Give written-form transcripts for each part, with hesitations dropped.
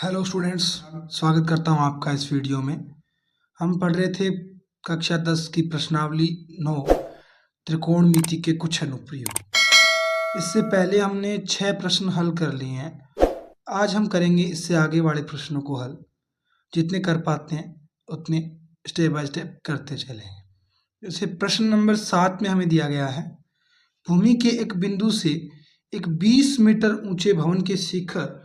Hello students, स्वागत करता हूं आपका इस वीडियो में। हम पढ़ रहे थे कक्षा 10 की प्रश्नावली 9 त्रिकोणमिति के कुछ अनुप्रयोग। इससे पहले हमने 6 प्रश्न हल कर लिए हैं। आज हम करेंगे इससे आगे वाले प्रश्नों को हल। जितने कर पाते हैं उतने स्टेप बाय स्टेप करते चलेंगे। जैसे प्रश्न नंबर 7 में हमें दिया गया है, भूमि के एक बिंदु से एक 20 मीटर ऊंचे भवन के शिखर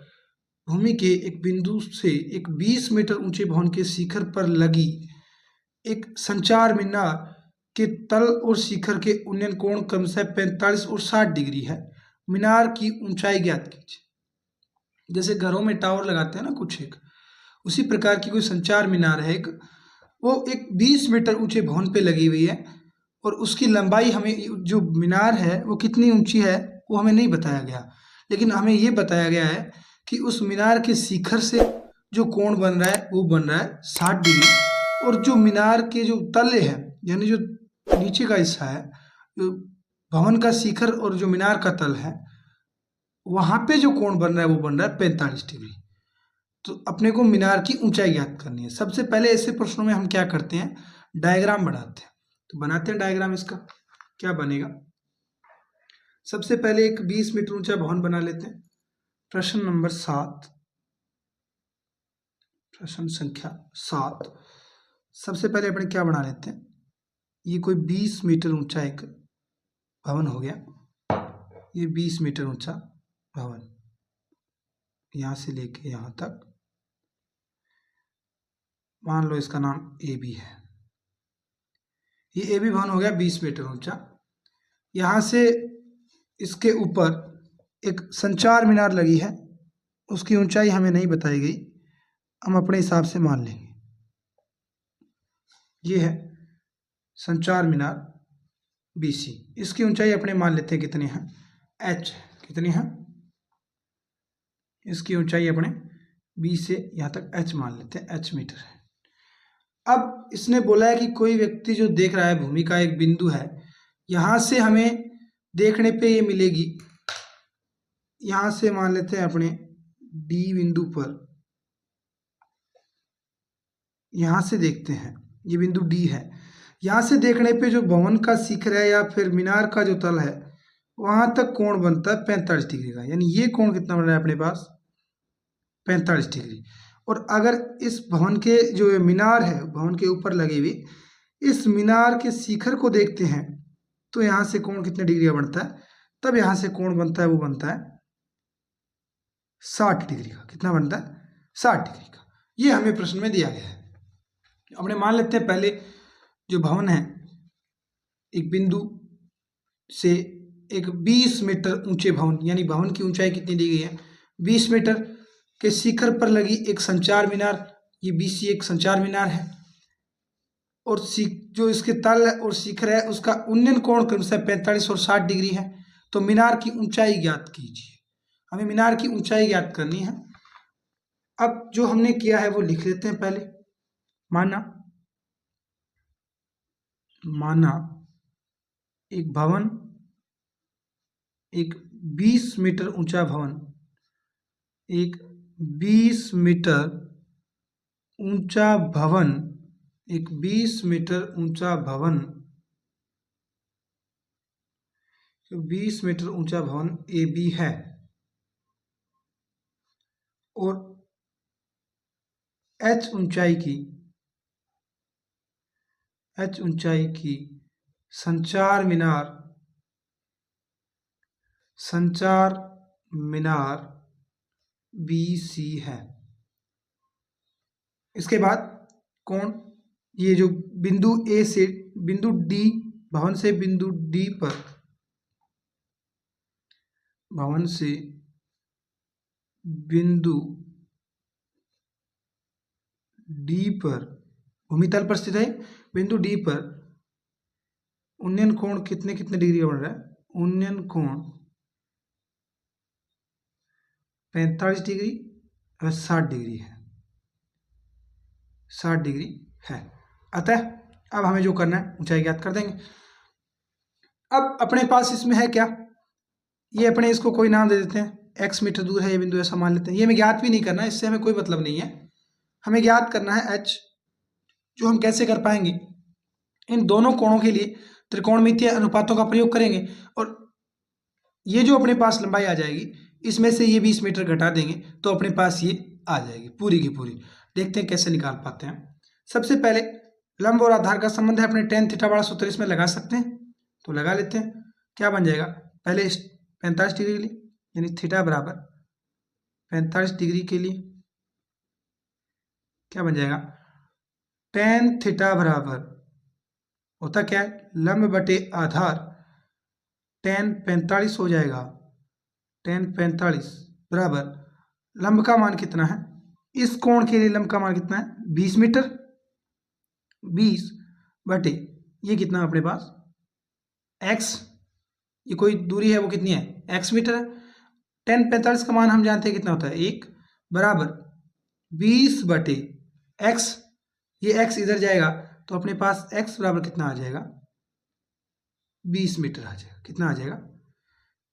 भूमि के एक बिंदु से एक 20 मीटर ऊंचे भवन के शिखर पर लगी एक संचार मीनार के तल और शिखर के उन्नयन कोण क्रमशः 45 और 60 डिग्री है। मीनार की ऊंचाई ज्ञात कीजिए। जैसे घरों में टावर लगाते हैं ना कुछ, एक उसी प्रकार की कोई संचार मीनार है, वो एक 20 मीटर ऊंचे भवन पे लगी हुई है और उसकी लंबाई हमें, जो मीनार है वो कितनी ऊंची है वो हमें नहीं बताया गया, लेकिन हमें ये बताया गया है कि उस मीनार के शिखर से जो कोण बन रहा है वो बन रहा है 60 डिग्री, और जो मीनार के जो तले हैं यानी जो नीचे का हिस्सा है, जो भवन का शिखर और जो मीनार का तल है, वहां पे जो कोण बन रहा है वो बन रहा है 45 डिग्री। तो अपने को मीनार की ऊंचाई ज्ञात करनी है। सबसे पहले ऐसे प्रश्नों में हम क्या करते हैं, डायग्राम बनाते हैं। तो बनाते हैं डायग्राम। इसका क्या बनेगा, सबसे पहले एक 20 मीटर ऊंचा भवन बना लेते हैं। प्रश्न नंबर 7, प्रश्न संख्या 7। सबसे पहले अपने क्या बना लेते हैं, ये कोई 20 मीटर ऊंचा एक भवन हो गया। ये 20 मीटर ऊंचा भवन, यहां से लेके यहां तक, मान लो इसका नाम ए बी है। ये ए बी भवन हो गया 20 मीटर ऊंचा। यहां से इसके ऊपर एक संचार मीनार लगी है, उसकी ऊंचाई हमें नहीं बताई गई, हम अपने हिसाब से मान लेंगे। ये है संचार मीनार BC, इसकी ऊंचाई अपने मान लेते हैं कितनी है, H। कितनी है इसकी ऊंचाई, अपने B से यहाँ तक H मान लेते हैं, H मीटर है। अब इसने बोला है कि कोई व्यक्ति जो देख रहा है, भूमि का एक बिंदु है, यहां से हमें देखने पे ये मिलेगी, यहां से मान लेते हैं अपने D बिंदु पर, यहां से देखते हैं, ये बिंदु D है। यहां से देखने पे जो भवन का शिखर है या फिर मीनार का जो तल है, वहां तक कोण बनता है 45 डिग्री का। यानी ये कोण कितना बन रहा है अपने पास, 45 डिग्री। और अगर इस भवन के जो मीनार है, भवन के ऊपर लगी हुई इस मीनार के शिखर को देखते हैं, तो यहां से कोण कितने डिग्री का बनता है, तब यहां से कोण बनता है, वो बनता है 60 डिग्री का। कितना बनता है, 60 डिग्री का। ये हमें प्रश्न में दिया गया है। अपने मान लेते हैं पहले जो भवन है, एक बिंदु से एक 20 मीटर ऊंचे भवन, यानी भवन की ऊंचाई कितनी दी गई है, 20 मीटर के शिखर पर लगी एक संचार मीनार, ये BC एक संचार मीनार है, और जो इसके तल और शिखर है उसका उन्नयन कोण क्रमशः 45 और 60 डिग्री है। तो मीनार की ऊंचाई ज्ञात कीजिए। हमें मीनार की ऊंचाई ज्ञात करनी है। अब जो हमने किया है वो लिख लेते हैं पहले। माना एक भवन, एक 20 मीटर ऊंचा भवन, एक 20 मीटर ऊंचा भवन, एक 20 मीटर ऊंचा भवन, 20 मीटर ऊंचा भवन AB है, और H ऊंचाई की संचार मीनार BC है। इसके बाद कोण, ये जो बिंदु A से बिंदु D, भवन से बिंदु D पर, भवन से बिंदु D पर, भूमितल पर स्थित है, बिंदु D पर उन्नयन कोण कितने डिग्री का बन रहा है, उन्नयन कोण 45 डिग्री और 60 डिग्री है, 60 डिग्री है। अतः अब हमें जो करना है ऊंचाई ज्ञात कर देंगे। अब अपने पास इसमें है क्या, ये अपने इसको कोई नाम दे देते हैं x मीटर दूर है ये बिंदु, ऐसा मान लेते हैं। ये हमें ज्ञात भी नहीं करना है, इससे हमें कोई मतलब नहीं है। हमें ज्ञात करना है h, जो हम कैसे कर पाएंगे, इन दोनों कोणों के लिए त्रिकोणमितीय अनुपातों का प्रयोग करेंगे और ये जो अपने पास लंबाई आ जाएगी इसमें से ये 20 मीटर घटा देंगे तो अपने पास ये आ जाएगी पूरी की पूरी। देखते हैं कैसे निकाल पाते हैं। सबसे पहले लंब और आधार का संबंध है, अपने tan थीटा वाला सूत्र इसमें लगा सकते हैं, तो लगा लेते हैं। क्या बन जाएगा, पहले 45 डिग्री के लिए, यानी थीटा बराबर 45 डिग्री के लिए क्या बन जाएगा, tan थीटा बराबर होता क्या है, लंब बटे आधार tan 45 हो जाएगा। tan 45 बराबर लंब का मान कितना है, इस कोण के लिए लंब का मान कितना है 20 मीटर, 20 बटे ये कितना अपने पास x, ये कोई दूरी है वो कितनी है x मीटर है। tan 45 का मान हम जानते हैं कितना होता है 1, बराबर 20 बटे x, ये x इधर जाएगा तो अपने पास x बराबर कितना आ जाएगा 20 मीटर आ जाएगा। कितना आ जाएगा,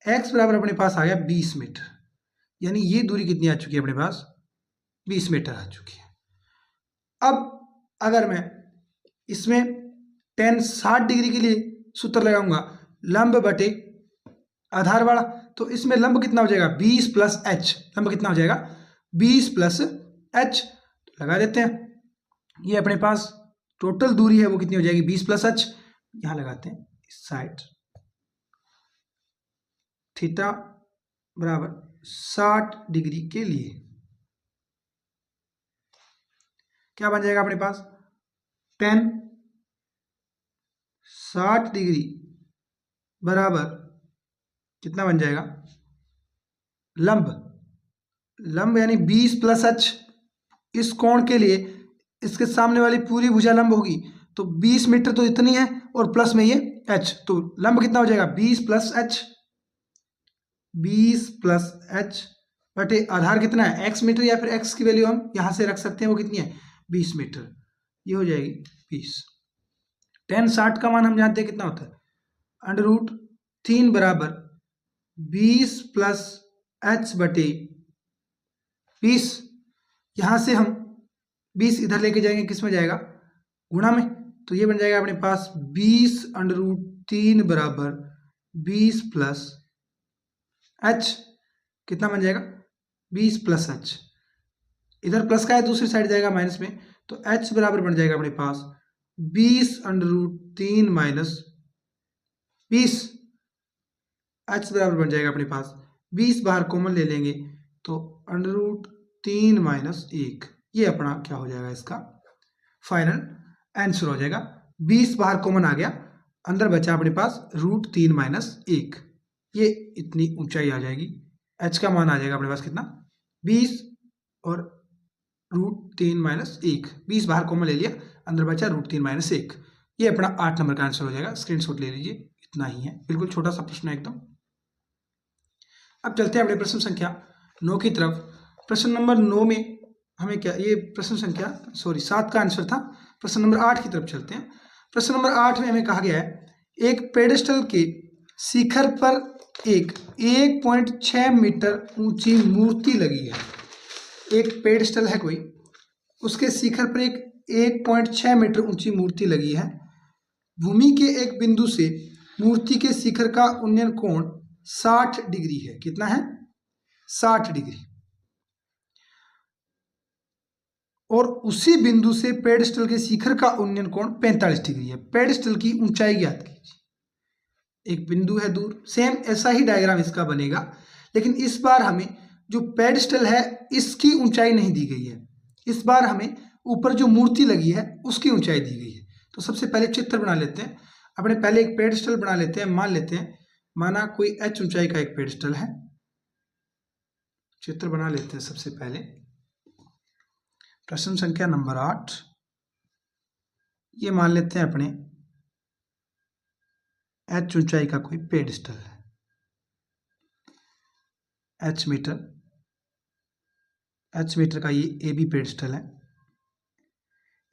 x बराबर अपने पास आ गया 20 मीटर, यानी ये दूरी कितनी आ चुकी है अपने पास 20 मीटर आ चुकी है। अब अगर मैं इसमें tan 60 डिग्री के लिए सूत्र लगाऊंगा लंब बटे आधार वाला, तो इसमें लंब कितना हो जाएगा 20 प्लस h, लंब कितना हो जाएगा 20 प्लस h, लगा देते हैं। ये अपने पास टोटल दूरी है वो कितनी हो जाएगी 20 प्लस h, यहां लगाते हैं इस साइड, थीटा बराबर 60 डिग्री के लिए क्या बन जाएगा अपने पास, tan 60 डिग्री बराबर कितना बन जाएगा, लंब यानी 20 प्लस h, इस कोण के लिए इसके सामने वाली पूरी भुजा लंब होगी तो 20 मीटर तो इतनी है और प्लस में ये h, तो लंब कितना हो जाएगा 20 प्लस h, 20 प्लस h बटे आधार कितना है x मीटर, या फिर x की वैल्यू हम यहां से रख सकते हैं वो कितनी है 20 मीटर, ये हो जाएगी 20। tan 60 का मान हम जानते हैं कितना होता है √3 बराबर 20 प्लस h बटे 20, यहां से हम 20 इधर लेके जाएंगे, किस में जाएगा गुणा में, तो ये बन जाएगा अपने पास 20 √3 बराबर 20 प्लस h, कितना बन जाएगा 20 प्लस h, इधर प्लस का है दूसरी साइड जाएगा माइनस में, तो h बराबर बन जाएगा अपने पास 20 √3 माइनस 20, h बराबर बन जाएगा अपने पास 20 बाहर कॉमन ले लेंगे तो √3 माइनस 1, ये अपना क्या हो जाएगा इसका फाइनल आंसर हो जाएगा। 20 बाहर कॉमन आ गया, अंदर बचा अपने पास √3 माइनस 1, ये इतनी ऊंचाई आ जाएगी। h का मान आ जाएगा अपने पास कितना 20 और √3 माइनस 1, 20 बाहर कॉमन ले लिया, अंदर बचा √3 माइनस 1, ये अपना 8 नंबर का आंसर हो जाएगा। स्क्रीनशॉट ले लीजिए, इतना ही है, बिल्कुल छोटा सा प्रश्न है एकदम। अब चलते हैं अपने प्रश्न संख्या 9 की तरफ। प्रश्न नंबर 9 में हमें क्या, ये प्रश्न संख्या 7 का आंसर था। प्रश्न नंबर 8 की तरफ चलते हैं। प्रश्न नंबर 8 में हमें कहा गया है एक पेडेस्टल के शिखर पर एक 1.6 मीटर ऊंची मूर्ति लगी है। एक पेडेस्टल है कोई, उसके शिखर पर एक 1.6 मीटर ऊंची मूर्ति लगी है। भूमि के एक बिंदु से मूर्ति के शिखर का उन्नयन कोण 60 डिग्री है। कितना है 60 डिग्री, और उसी बिंदु से पेडेस्टल के शिखर का उन्नयन कोण 45 डिग्री है। पेडेस्टल की ऊंचाई ज्ञात कीजिए। एक बिंदु है दूर, सेम ऐसा ही डायग्राम इसका बनेगा, लेकिन इस बार हमें जो पेडेस्टल है इसकी ऊंचाई नहीं दी गई है, इस बार हमें ऊपर जो मूर्ति लगी है उसकी ऊंचाई दी गई है। तो सबसे पहले चित्र बना लेते हैं अपने, पहले एक पेडेस्टल बना लेते हैं। मान लेते हैं, माना कोई h ऊंचाई का एक पेडेस्टल है, चित्र बना लेते हैं सबसे पहले। प्रश्न संख्या नंबर 8, ये मान लेते हैं अपने h ऊंचाई का कोई पेडेस्टल है, h मीटर का ये AB पेडेस्टल है।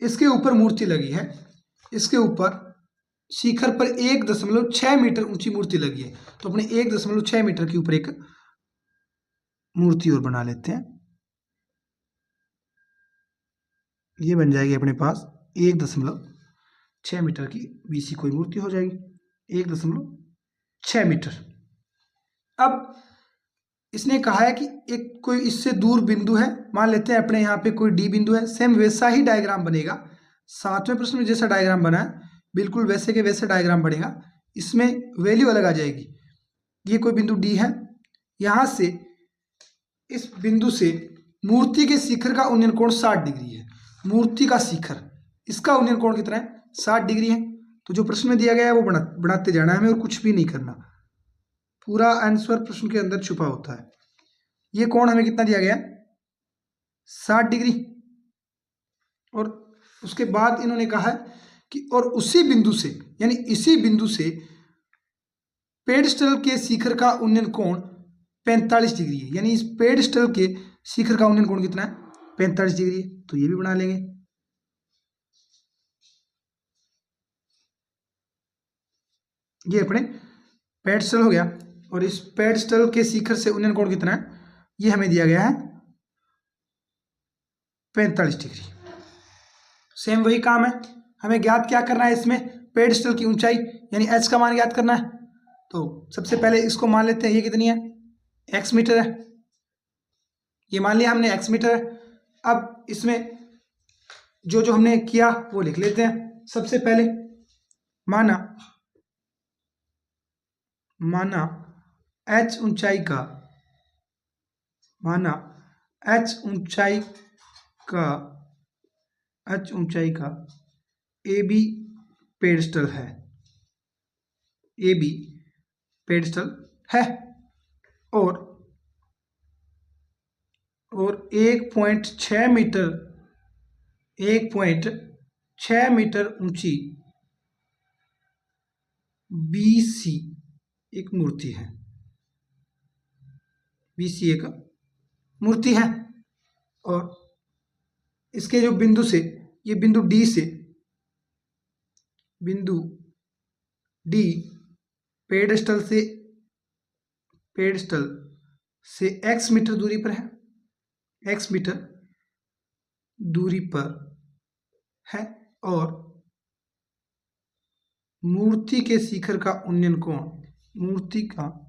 इसके ऊपर मूर्ति लगी है, इसके ऊपर शिखर पर 1.6 मीटर ऊंची मूर्ति लगी है, तो अपने 1.6 मीटर के ऊपर एक मूर्ति और बना लेते हैं। ये बन जाएगी अपने पास 1.6 मीटर की BC कोई मूर्ति हो जाएगी, 1.6 मीटर। अब इसने कहा है कि एक कोई इससे दूर बिंदु है, मान लेते हैं अपने यहाँ पे कोई D बिंदु है, सेम वैसा ही डायग्राम बनेगा। 7वें प्रश्न में जैसा डायग्राम बना है बिल्कुल वैसे के वैसे डायग्राम बनेगा, इसमें वैल्यू अलग आ जाएगी। ये कोई बिंदु D है, यहाँ से इस बिंदु से मूर्ति के शिखर का उन्नयन कोण 60 डिग्री है। मूर्ति का शिखर, इसका उन्नयन कोण कितना है? 60 डिग्री है। तो जो प्रश्न में दिया गया है वो बनाते जाना है हमें और कुछ भी नहीं करना, पूरा आंसर प्रश्न के अंदर छुपा होता है। ये कोण हमें कितना दिया गया है? 60 डिग्री। और उसके बाद इन्होंने कहा है कि और उसी बिंदु से, यानी इसी बिंदु से पेडस्टल के शिखर का उन्नयन कोण 45 डिग्री है। यानी इस पेडस्टल के शिखर का उन्नयन कोण कितना है? 45 डिग्री है। तो ये भी बना लेंगे। ये अपने पेडस्टल हो गया और इस पेडस्टल के शिखर से उन्नयन कोण कितना है? ये हमें दिया गया है 45 डिग्री। सेम वही काम है, हमें ज्ञात क्या करना है इसमें? पेडस्टल की ऊंचाई यानी h का मान ज्ञात करना है। तो सबसे पहले इसको मान लेते हैं, ये कितनी है? x मीटर है। ये मान लिया हमने x मीटर है। अब इसमें जो जो हमने किया वो लिख लेते हैं। सबसे पहले माना h ऊंचाई का AB पेडस्टल है, AB पेडस्टल है और 1.6 मीटर ऊंची BC एक मूर्ति है। BC एक मूर्ति है और इसके जो बिंदु से, ये बिंदु D पेडस्टल से x मीटर दूरी पर है, x मीटर दूरी पर है और मूर्ति के शिखर का उन्नयन कोण, मूर्ति का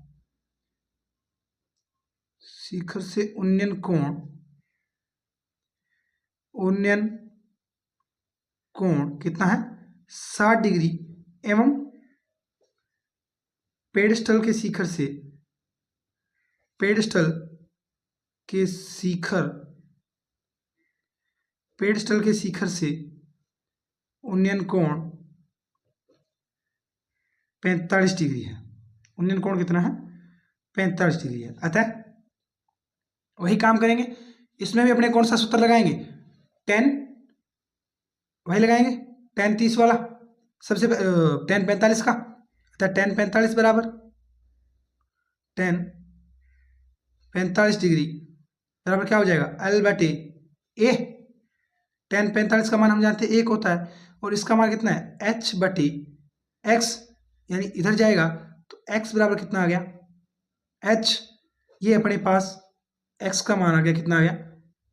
शिखर से उन्नयन कोण कितना है? 60 डिग्री एवं पेडस्टल के शिखर से उन्नयन कोण 45 डिग्री है। उन्नयन कोण कितना है? 45 डिग्री है। अतः वही काम करेंगे, इसमें भी अपने कौन सा सूत्र लगाएंगे? tan, वही लगाएंगे tan 30 वाला, सबसे tan 45 का। अतः tan 45 बराबर tan 45 डिग्री बराबर क्या हो जाएगा? L/A। tan 45 का मान हम जानते हैं 1 होता है और इसका मान कितना है? H/x, यानी इधर जाएगा तो x बराबर कितना आ गया? h। ये अपने पास x का मान आ गया, कितना आ गया?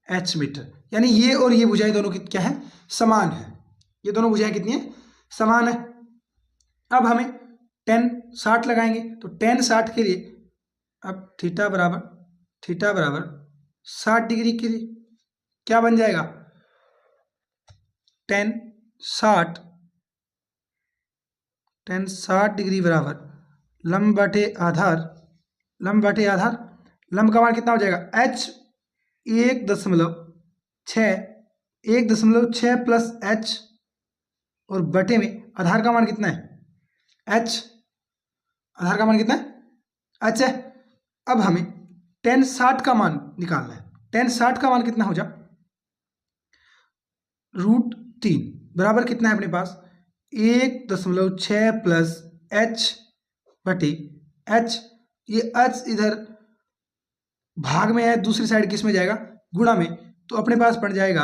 h metre. यानी ये और ये भुजाएं दोनों की क्या है? समान है। ये दोनों भुजाएं कितनी है? समान है। अब हमें tan 60 लगाएंगे तो tan 60 के लिए अब थीटा बराबर 60 डिग्री के लिए क्या बन जाएगा? tan 60 डिग्री बराबर लंब बटे आधार, लंब का मान कितना हो जाएगा? h 1.6 प्लस h और बटे में आधार का मान कितना है? h। आधार का मान कितना है? h है। अब हमें tan 60 का मान निकालना है। tan 60 का मान कितना हो जा? √3 बराबर कितना है अपने पास? 1.6 प्लस h बटे h। ये h इधर भाग में है, दूसरी साइड किस में जाएगा? गुणा में। तो अपने पास पड़ जाएगा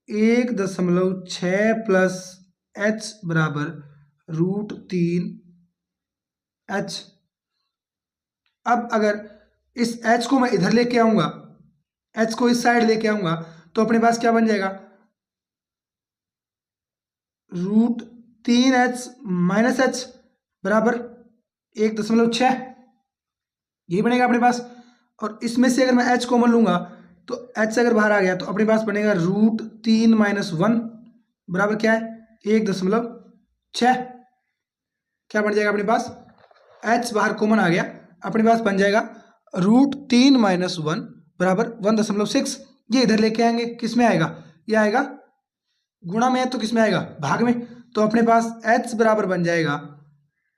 1.6 प्लस h बराबर √3 h। अब अगर इस h को मैं इधर लेके आऊंगा, h को इस साइड लेके आऊंगा, तो अपने पास क्या बन जाएगा, √3h माइनस h बराबर 1.6, यही बनेगा अपने पास। और इसमें से अगर मैं h कॉमन लूंगा तो h अगर बाहर आ गया तो अपने पास बनेगा √3 माइनस 1 बराबर क्या है, 1.6। क्या बन जाएगा अपने पास, h बाहर कॉमन आ गया, अपने पास बन जाएगा √3 माइनस 1 बराबर 1.6। ये इधर लेके आएंगे, किस में आएगा, ये आएगा गुणा में है, तो किस में आएगा, भाग में। तो अपने पास h बराबर बन जाएगा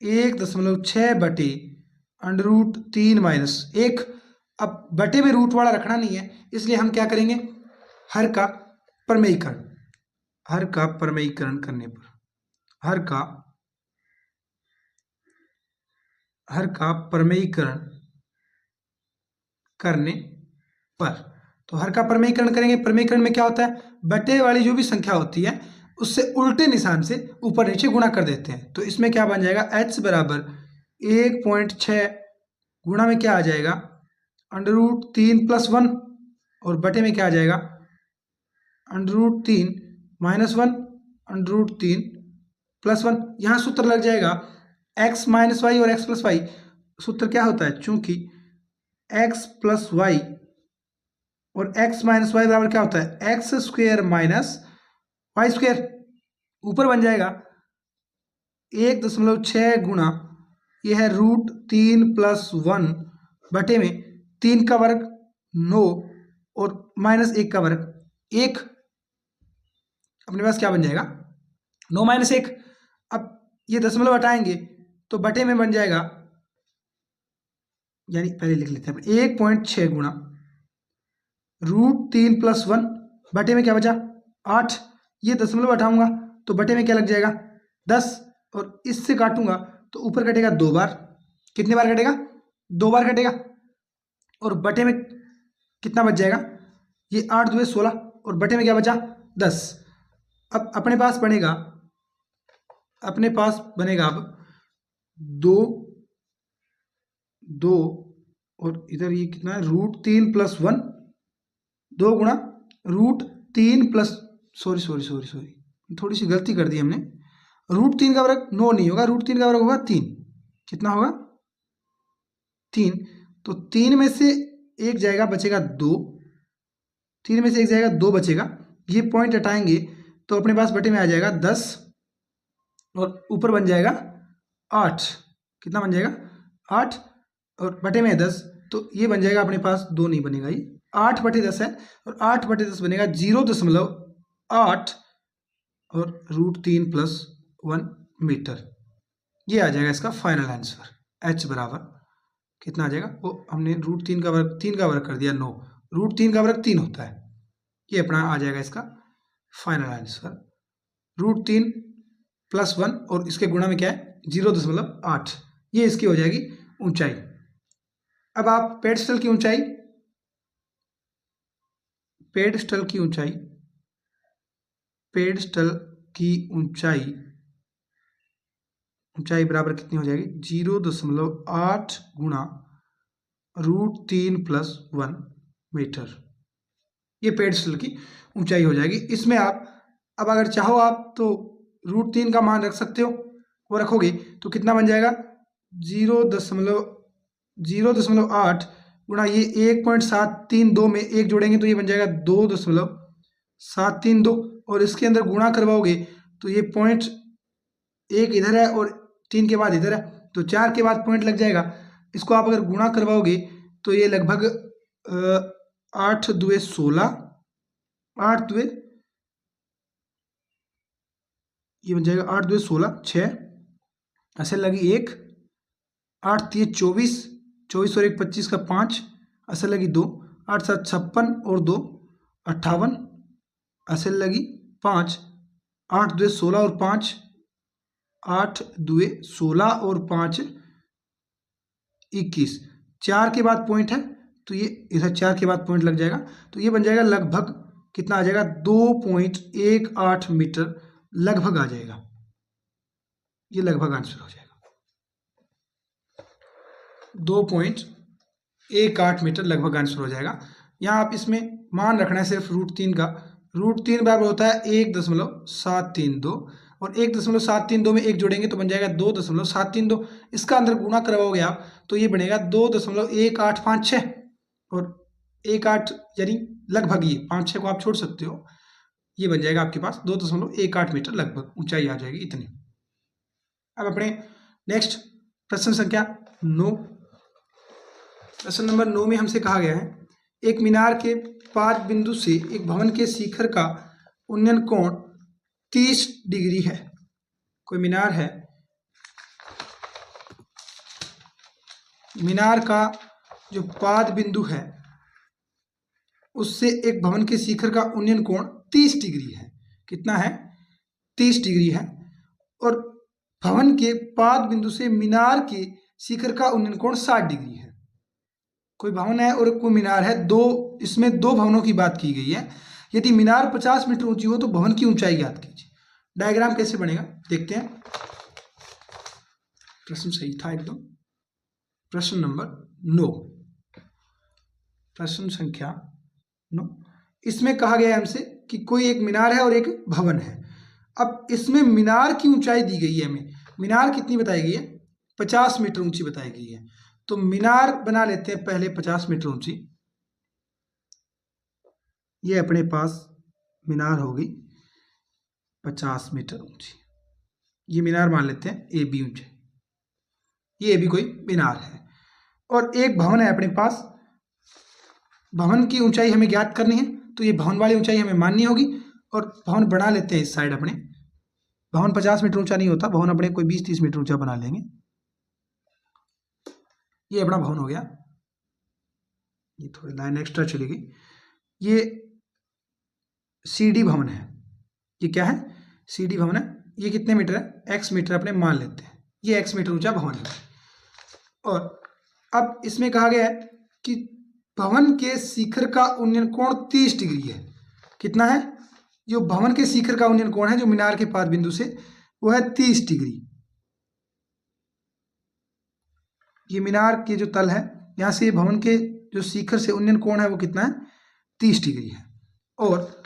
1.6 बटे √3 माइनस 1। अब बटे में रूट वाला रखना नहीं है, इसलिए हम क्या करेंगे, हर का परमेयीकरण, हर का परमेयीकरण करने पर, हर का परमेयीकरण करने पर, तो हर का परमेयीकरण करेंगे। परमेयीकरण में क्या होता है, बटे वाली जो भी संख्या होती है उससे उल्टे निशान से ऊपर नीचे गुणा कर देते हैं। तो इसमें क्या बन जाएगा, h बराबर 1.6 गुणा में क्या आ जाएगा, √3 प्लस 1, और बटे में क्या आ जाएगा, √3 माइनस 1 √3 प्लस 1। यहाँ सूत्र लग जाएगा x माइनस वाई और x प्लस वाई। सूत्र क्या होता है, चूंकि x प्लस वाई और x माइनस वाई बराबर क्या होता है, X square minus Y square. ऊपर बन जाएगा 1.6 गुणा ये है √3 प्लस 1 बटे में 3 का वर्ग 9 और माइनस 1 का वर्ग 1। अपने पास क्या बन जाएगा, 9 माइनस 1। अब ये दशमलव हटाएंगे तो बटे में बन जाएगा, यानी पहले लिख लेते हैं 1.6 गुणा √3 प्लस 1 बटे में क्या बचा 8। ये दशमलव हटाऊंगा तो बटे में क्या लग जाएगा 10, और इससे काटूंगा तो ऊपर कटेगा 2 बार। कितने बार कटेगा, 2 बार कटेगा। और बटे में कितना बच जाएगा, ये 8 2 16, और बटे में क्या बचा 10। अब अपने पास बनेगा अब 2 2 और इधर ये कितना है, √3 प्लस 1, 2 गुणा √3 प्लस सॉरी थोड़ी सी गलती कर दी हमने। √3 का वर्ग 9 नहीं होगा, √3 का वर्ग होगा 3। कितना होगा 3, तो 3 में से एक जाएगा बचेगा 2, 3 में से एक जाएगा 2 बचेगा। ये पॉइंट हटाएंगे तो अपने पास बटे में आ जाएगा 10, और ऊपर बन जाएगा 8। कितना बन जाएगा 8, और बटे में 10, तो ये बन जाएगा अपने पास 2 नहीं बनेगा, ये 8 बटे 10 है, और 8 बटे 10 बनेगा 0.8 और √3 प्लस 1 मीटर। ये आ जाएगा इसका फाइनल आंसर। h बराबर कितना आ जाएगा, वो हमने √3 का वर्ग 3 का वर्ग कर दिया 9, √3 का वर्ग 3 होता है। ये अपना आ जाएगा इसका फाइनल आंसर, √3 प्लस 1 और इसके गुणा में क्या है 0.8। ये इसकी हो जाएगी ऊंचाई। अब आप पेडस्टल की ऊंचाई बराबर कितनी हो जाएगी, 0.8 गुणा √3 प्लस 1 मीटर। ये पेडस्टल की ऊंचाई हो जाएगी। इसमें आप अब अगर चाहो आप तो √3 का मान रख सकते हो, वो रखोगे तो कितना बन जाएगा 0.8 गुणा ये 1.732 में एक जोड़ेंगे तो ये बन जाएगा 2.732, और इसके अंदर गुणा करवाओगे तो ये पॉइंट एक इधर है और 3 के बाद इधर है, तो 4 के बाद पॉइंट लग जाएगा। इसको आप अगर गुणा करवाओगे तो ये लगभग 8 2 16, 8 2 ये बन जाएगा 8 2 16 6, असल लगी 1, 8 3 24, 24 और 1 25 का 5, असल लगी 2, 8 7 56 और 2 58, असल लगी 5, 8 2 16 और 5, 8 2 16 और 5 21। 4 के बाद पॉइंट है तो ये इधर 4 के बाद पॉइंट लग जाएगा, तो ये बन जाएगा लगभग कितना आ जाएगा 2.18 मीटर लगभग आ जाएगा। ये लगभग आंसर हो जाएगा 2.18 √8 मीटर लगभग आंसर हो जाएगा। यहाँ आप इसमें मान रखना है सिर्फ √3 का। √3 बराबर होता है 1.732 और 1.732 में 1 जोड़ेंगे तो बन जाएगा 2.732। इसका अंदर गुणा करवाओगे आप तो ये बनेगा 2.1856 और 18 यानी लगभग ये 5-6 को आप छोड़ सकते हो, ये बन जाएगा आपके पास 2.18 मीटर लगभग ऊंचाई आ जाएगी इतनी। अब अपने नेक्स्ट प्रश्न संख्या 9, प्रश्न नंबर 9 में हमसे कहा गया है एक मीनार के पाद बिंदु से एक भवन के शिखर का उन्नयन कोण 30 डिग्री है। कोई मीनार है, मीनार का जो पाद बिंदु है उससे एक भवन के शिखर का उन्नयन कोण 30 डिग्री है। कितना है? 30 डिग्री है। और भवन के पाद बिंदु से मीनार के शिखर का उन्नयन कोण 60 डिग्री है। कोई भवन है और कोई मीनार है, इसमें दो भवनों की बात की गई है। यदि मीनार 50 मीटर ऊंची हो तो भवन की ऊंचाई ज्ञात कीजिए। डायग्राम कैसे बनेगा देखते हैं। प्रश्न सही था एकदम। प्रश्न नंबर 9, प्रश्न संख्या 9, इसमें कहा गया है हमसे कि कोई एक मीनार है और एक भवन है। अब इसमें मीनार की ऊंचाई दी गई है हमें। मीनार कितनी बताई गई है? 50 मीटर ऊंची बताई गई है। तो मीनार बना लेते हैं पहले 50 मीटर ऊंची। ये अपने पास मीनार होगी 50 मीटर ऊंची। ये मीनार मान लेते हैं ए बी ऊंचाई, ये भी कोई मीनार है। और एक भवन है अपने पास, भवन की ऊंचाई हमें ज्ञात करनी है तो ये भवन वाली ऊंचाई हमें माननी होगी। और भवन बना लेते हैं इस साइड अपने। भवन 50 मीटर ऊंचा नहीं होता, भवन अपने कोई 20-30 मीटर ऊंचा बना लेंगे। ये अपना भवन हो गया। ये थोड़ी लाइन एक्स्ट्रा चलेगी। ये सीडी भवन है। ये क्या है? सीडी भवन है। ये कितने मीटर है? x मीटर अपने मान लेते हैं। ये x मीटर ऊंचा भवन है। और अब इसमें कहा गया है कि भवन के शिखर का उन्नयन कोण 30 डिग्री है। कितना है? जो भवन के शिखर का उन्नयन कोण है जो मीनार के पाद बिंदु से, वो है 30 डिग्री। ये मीनार के जो तल है यहां से भवन के जो शिखर से उन्नयन कोण है वो कितना है? 30 डिग्री है। और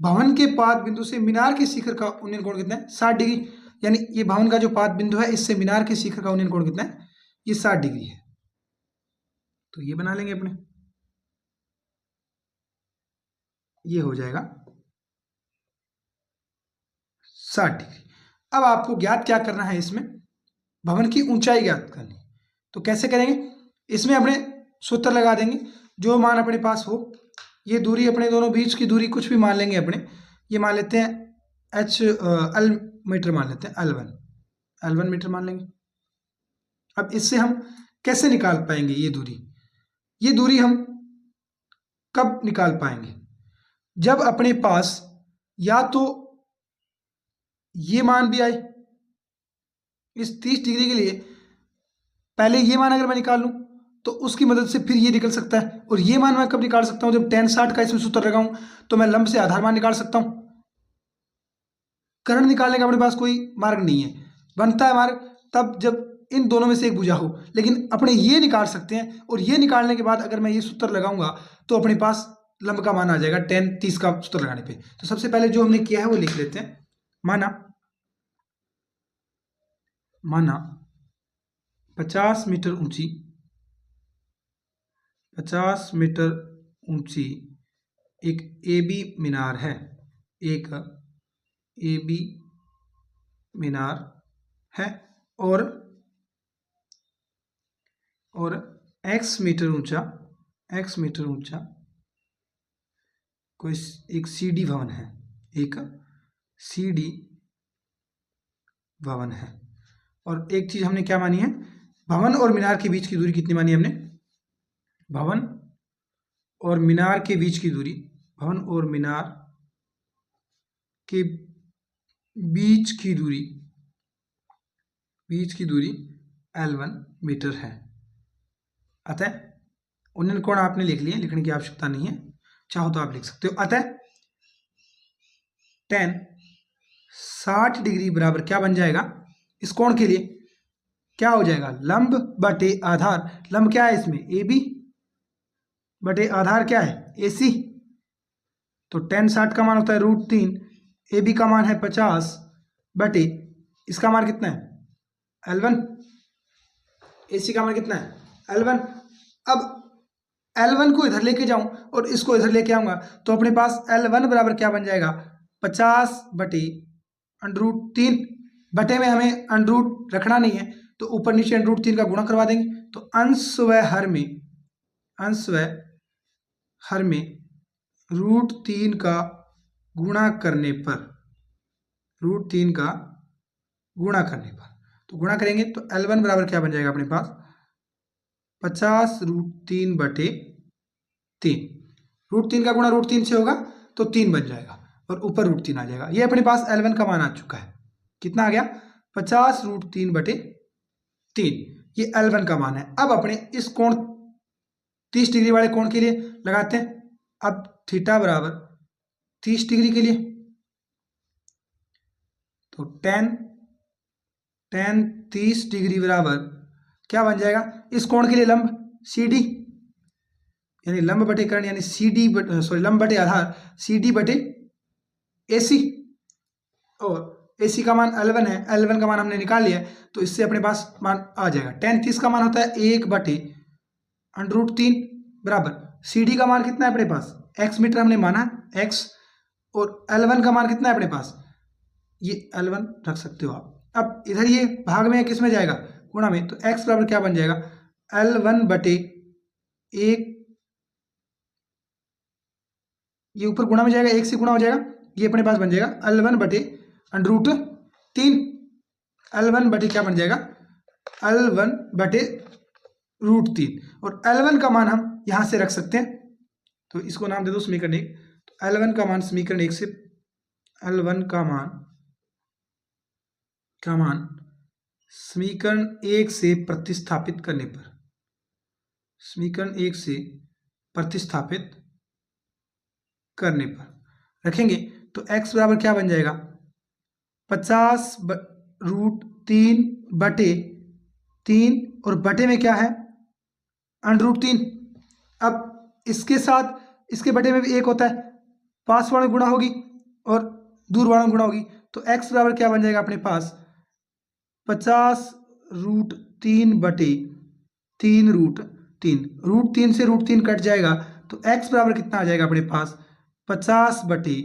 भवन के पाद बिंदु से मीनार के शिखर का उन्नयन कोण कितना है? 60 डिग्री। यानी ये भवन का जो पाद बिंदु है इससे मीनार के शिखर का उन्नयन कोण कितना है? ये 60 डिग्री है। तो ये बना लेंगे अपने। ये हो जाएगा 60 डिग्री। अब आपको ज्ञात क्या करना है? इसमें भवन की ऊंचाई ज्ञात करनी। तो कैसे करेंगे? इसमें अपने सूत्र लगा देंगे। जो मान अपने पास हो, ये दूरी अपने दोनों बीच की दूरी कुछ भी मान लेंगे अपने। ये मान लेते हैं एल मीटर मान लेते हैं, L1 मीटर मान लेंगे। अब इससे हम कैसे निकाल पाएंगे ये दूरी? ये दूरी हम कब निकाल पाएंगे? जब अपने पास या तो ये मान भी आए। इस 30 डिग्री के लिए पहले ये मान अगर मैं निकाल लूं तो उसकी मदद से फिर ये निकल सकता है। और ये मान मैं कब निकाल सकता हूं? जब tan 60 का इसमें सूत्र लगाऊं तो मैं लंब से आधार मान निकाल सकता हूं। कर्ण निकालने का अपने पास कोई मार्ग नहीं है। बनता है मार्ग तब जब इन दोनों में से एक भुजा हो। लेकिन अपने ये निकाल सकते हैं। और ये निकालने के बाद अगर मैं ये सूत्र लगाऊंगा तो अपने पास लंब का मान आ जाएगा tan 30 का सूत्र लगाने पे। तो सबसे पहले जो हमने किया है वो लिख लेते हैं। माना 50 मीटर ऊंची एक AB मीनार है। एक AB मीनार है और x मीटर ऊंचा कोई एक CD भवन है। एक CD भवन है। और एक चीज हमने क्या मानी है? भवन और मीनार के बीच की दूरी कितनी मानी हमने? भवन और मीनार के बीच की दूरी, भवन और मीनार के बीच की दूरी L1 मीटर है। अतः उन्नयन कोण आपने लिख लिए, लिखने की आवश्यकता नहीं है, चाहो तो आप लिख सकते हो। अतः tan 60 डिग्री बराबर क्या बन जाएगा? इस कोण के लिए क्या हो जाएगा? लंब बटे आधार। लंब क्या है इसमें? AB बटे आधार क्या है AC, तो tan 60 का मान होता है √3, AB का मान है 50 बटे इसका मान कितना है L1, AC का मान कितना है L1। अब L1 को इधर लेके जाऊं और इसको इधर लेके आऊंगा तो अपने पास L1 बराबर क्या बन जाएगा 50 बटे √3, बटे में हमें √ रखना नहीं है तो ऊपर नीचे √3 का गुणा करवा देंगे, तो अंश व हर में √3 का गुणा करने पर तो गुणा करेंगे तो L1 बराबर क्या बन जाएगा अपने पास 50 √3 बटे 3, √3 का गुणा √3 से होगा तो 3 बन जाएगा और ऊपर √3 आ जाएगा। ये अपने पास L1 का मान आ चुका है, कितना आ गया 50 √3 बटे 3, ये L1 का मान है। अब अपने इस कोण 30 डिग्री वाले कोण के लिए लगाते हैं। अब थीटा बराबर 30 डिग्री के लिए तो tan 30 डिग्री बराबर क्या बन जाएगा इस कोण के लिए लंब CD, यानी लंब बटे कर्ण यानी लंब बटे आधार CD बटे AC, और AC का मान L1 है, L1 का मान हमने निकाल लिया है तो इससे अपने पास मान आ जाएगा। tan 30 का मान होता है 1 बटे √3 बराबर CD का मान कितना है अपने पास x मीटर हमने माना x, और L1 का मान कितना है अपने पास, ये L1 रख सकते हो आप। अब इधर ये भाग में किस में जाएगा गुणा में, तो x बराबर क्या बन जाएगा L1 बटे 1, ये ऊपर गुणा में जाएगा 1 से गुणा हो जाएगा, ये अपने पास बन जाएगा L1 बटे √3, L1 बटे क्या बन जाएगा L1 बटे √3, और L1 का मान हम यहां से रख सकते हैं तो इसको नाम दे दो समीकरण 1, तो L1 का मान समीकरण 1 से L1 का मान समीकरण 1 से प्रतिस्थापित करने पर रखेंगे तो x बराबर क्या बन जाएगा 50 √3 बटे 3, और बटे में क्या है √3। अब इसके साथ इसके बटे में भी 1 होता है, पास वाला गुणा होगी और दूर वाला गुणा होगी, तो x बराबर क्या बन जाएगा अपने पास 50 √3 बटे 3 √3 से √3 कट जाएगा तो x बराबर कितना आ जाएगा अपने पास 50 बटे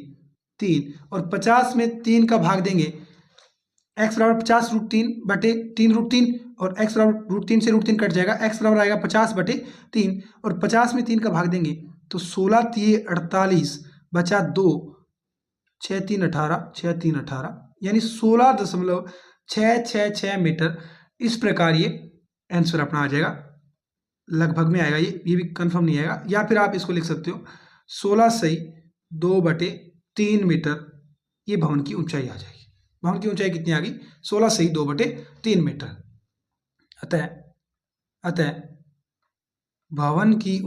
3, और 50 में 3 का भाग देंगे, x बराबर 50 √3 बटे 3 √3, और x बराबर √3 से √3 कट जाएगा, x बराबर आएगा 50 बटे 3, और 50 में 3 का भाग देंगे तो 16 3 48 बचा 2, 6 3 18 यानी 16.666 मीटर। इस प्रकार ये आंसर अपना आ जाएगा, लगभग में आएगा, ये भी कंफर्म नहीं आएगा, या फिर आप इसको लिख सकते हो 16 सही 2 बटे 3 मीटर, ये भवन की ऊंचाई आ जाएगी। भवन की ऊंचाई कितनी आ गई 16 सही 2 बटे 3 मीटर। अतः भवन की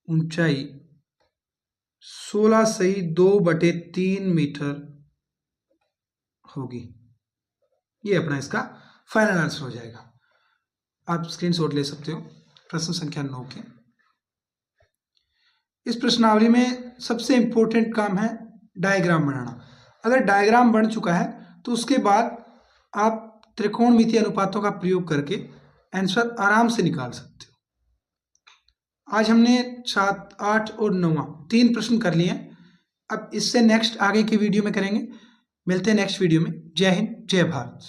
ऊंचाई 16 सही 2 बटे 3 मीटर होगी। ये अपना इसका फाइनल आंसर हो जाएगा। आप स्क्रीनशॉट ले सकते हो प्रश्न संख्या 9 के। इस प्रश्नावली में सबसे इंपॉर्टेंट काम है डायग्राम बनाना। अगर डायग्राम बन चुका है तो उसके बाद आप त्रिकोणमितीय अनुपातों का प्रयोग करके आंसर आराम से निकाल सकते हो। आज हमने 7, 8 और 9 3 प्रश्न कर लिए हैं। अब इससे नेक्स्ट आगे की वीडियो में करेंगे। मिलते हैं नेक्स्ट वीडियो में। जय हिंद, जय भारत।